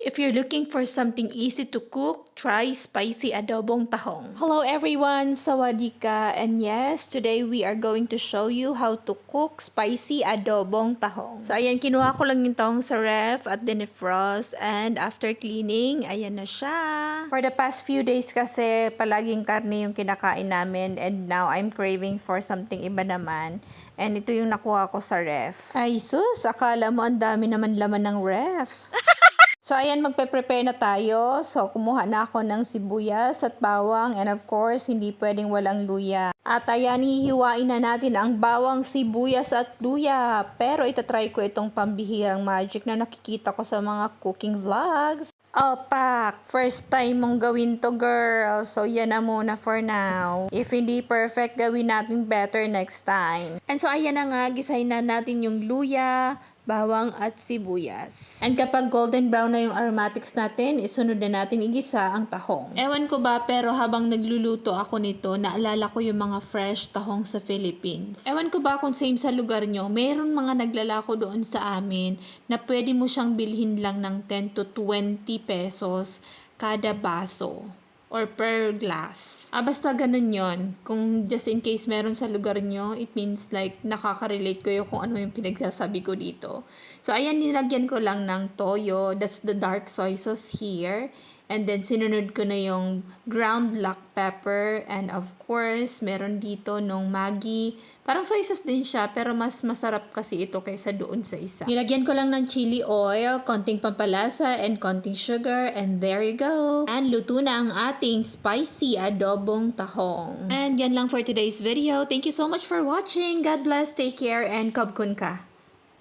If you're looking for something easy to cook, try spicy adobong tahong. Hello everyone, sawadika, and yes, today we are going to show you how to cook spicy adobong tahong. So ayan, kinuha ko lang yung tahong sa ref at dinefrost, and after cleaning, ayan na siya. For the past few days kasi palaging karne yung kinakain namin, and now I'm craving for something iba naman. And ito yung nakuha ko sa ref. Ay sus, akala mo ang dami naman laman ng ref. So, ayan, magpe-prepare na tayo. So, kumuha na ako ng sibuyas at bawang. And of course, hindi pwedeng walang luya. At ayan, hihiwain na natin ang bawang, sibuyas at luya. Pero itatry ko itong pambihirang magic na nakikita ko sa mga cooking vlogs. Pak! First time mong gawin to, girl. So, yan na muna for now. If hindi perfect, gawin natin better next time. And so, ayan na nga, gisahin na natin yung luya, bawang at sibuyas. And kapag golden brown na yung aromatics natin, isunod na natin igisa ang tahong. Ewan ko ba, pero habang nagluluto ako nito, naalala ko yung mga fresh tahong sa Philippines. Ewan ko ba kung same sa lugar nyo, mayroon mga naglalako doon sa amin na pwede mo siyang bilhin lang ng 10 to 20 pesos kada baso or per glass. Basta ganun yon. Kung just in case meron sa lugar nyo, it means like nakaka-relate ko yung kung ano yung pinagsasabi ko dito. So, ayan, nilagyan ko lang ng toyo. That's the dark soy sauce here. And then, sinunod ko na yung ground black pepper. And of course, meron dito nung Maggi. Parang soy sauce din siya, pero mas masarap kasi ito kaysa doon sa isa. Nilagyan ko lang ng chili oil, konting pampalasa, and konting sugar. And there you go. And luto na ang ating spicy adobong tahong. And yan lang for today's video. Thank you so much for watching. God bless, take care, and kabkun ka.